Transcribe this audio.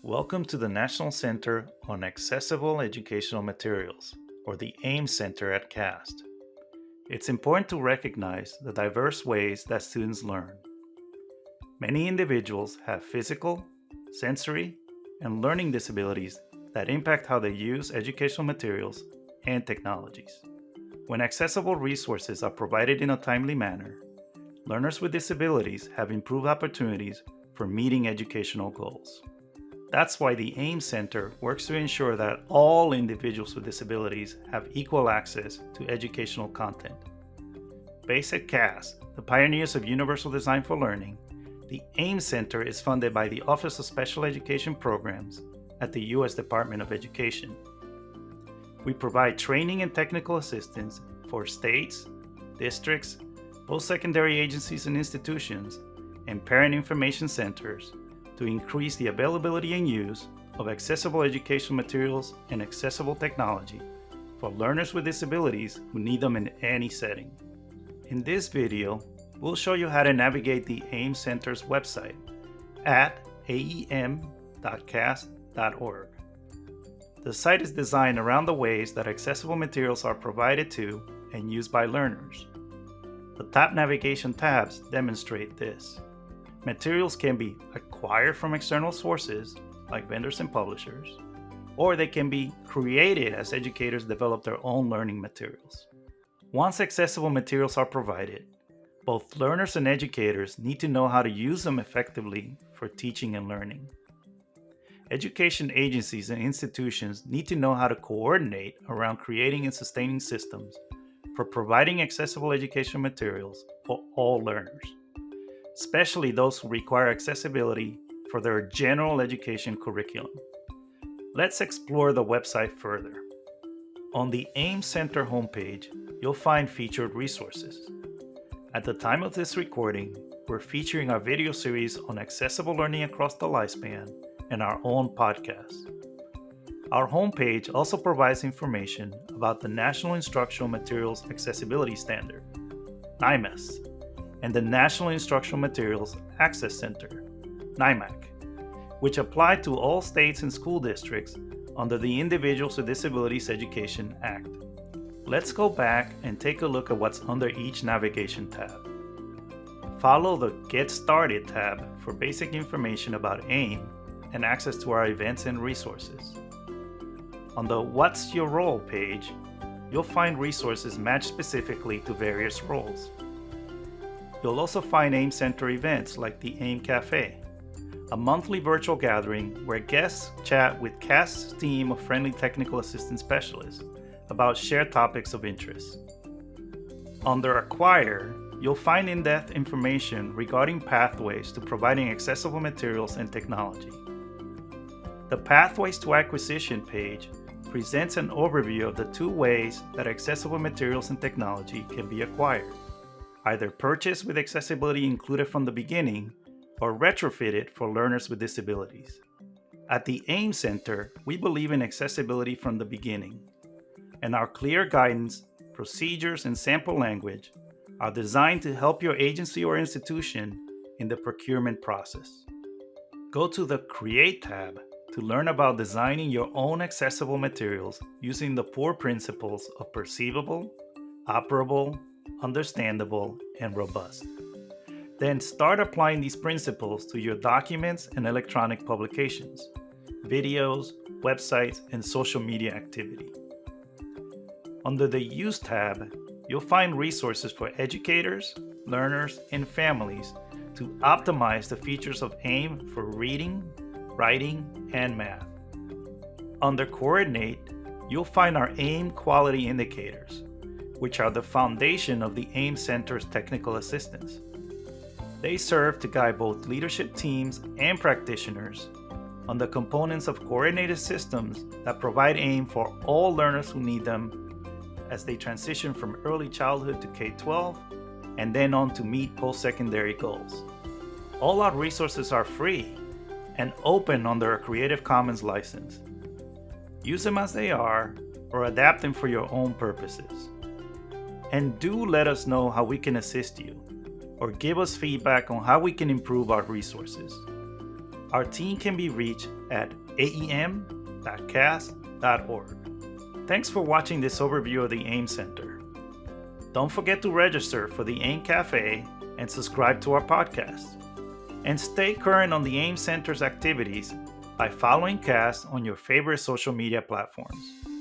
Welcome to the National Center on Accessible Educational Materials, or the AEM Center at CAST. It's important to recognize the diverse ways that students learn. Many individuals have physical, sensory, and learning disabilities that impact how they use educational materials and technologies. When accessible resources are provided in a timely manner, learners with disabilities have improved opportunities for meeting educational goals. That's why the AEM Center works to ensure that all individuals with disabilities have equal access to educational content. Based at CAST, the pioneers of universal design for learning, the AEM Center is funded by the Office of Special Education Programs at the U.S. Department of Education. We provide training and technical assistance for states, districts, post-secondary agencies and institutions, and parent information centers to increase the availability and use of accessible educational materials and accessible technology for learners with disabilities who need them in any setting. In this video, we'll show you how to navigate the AEM Center's website at aem.cast.org. The site is designed around the ways that accessible materials are provided to and used by learners. The top navigation tabs demonstrate this. Materials can be acquired from external sources, like vendors and publishers, or they can be created as educators develop their own learning materials. Once accessible materials are provided, both learners and educators need to know how to use them effectively for teaching and learning. Education agencies and institutions need to know how to coordinate around creating and sustaining systems for providing accessible educational materials for all learners, especially those who require accessibility for their general education curriculum. Let's explore the website further. On the AEM Center homepage, you'll find featured resources. At the time of this recording, we're featuring our video series on accessible learning across the lifespan and our own podcast. Our homepage also provides information about the National Instructional Materials Accessibility Standard, NIMAS, and the National Instructional Materials Access Center, NIMAC, which apply to all states and school districts under the Individuals with Disabilities Education Act. Let's go back and take a look at what's under each navigation tab. Follow the Get Started tab for basic information about AEM and access to our events and resources. On the What's Your Role page, you'll find resources matched specifically to various roles. You'll also find AEM Center events like the AEM Cafe, a monthly virtual gathering where guests chat with CAST's team of friendly technical assistance specialists about shared topics of interest. Under Acquire, you'll find in-depth information regarding pathways to providing accessible materials and technology. The Pathways to Acquisition page presents an overview of the two ways that accessible materials and technology can be acquired: either purchased with accessibility included from the beginning or retrofitted for learners with disabilities. At the AEM Center, we believe in accessibility from the beginning, and our clear guidance, procedures, and sample language are designed to help your agency or institution in the procurement process. Go to the Create tab to learn about designing your own accessible materials using the 4 principles of perceivable, operable, understandable, and robust. Then start applying these principles to your documents and electronic publications, videos, websites, and social media activity. Under the Use tab, you'll find resources for educators, learners, and families to optimize the features of AEM for reading, writing, and math. Under Coordinate, you'll find our AEM Quality Indicators, which are the foundation of the AEM Center's technical assistance. They serve to guide both leadership teams and practitioners on the components of coordinated systems that provide AEM for all learners who need them as they transition from early childhood to K-12 and then on to meet post-secondary goals. All our resources are free and open under a Creative Commons license. Use them as they are or adapt them for your own purposes. And do let us know how we can assist you or give us feedback on how we can improve our resources. Our team can be reached at aem.cas.org. Thanks for watching this overview of the AEM Center. Don't forget to register for the AEM Cafe and subscribe to our podcast. And stay current on the AEM Center's activities by following CAS on your favorite social media platforms.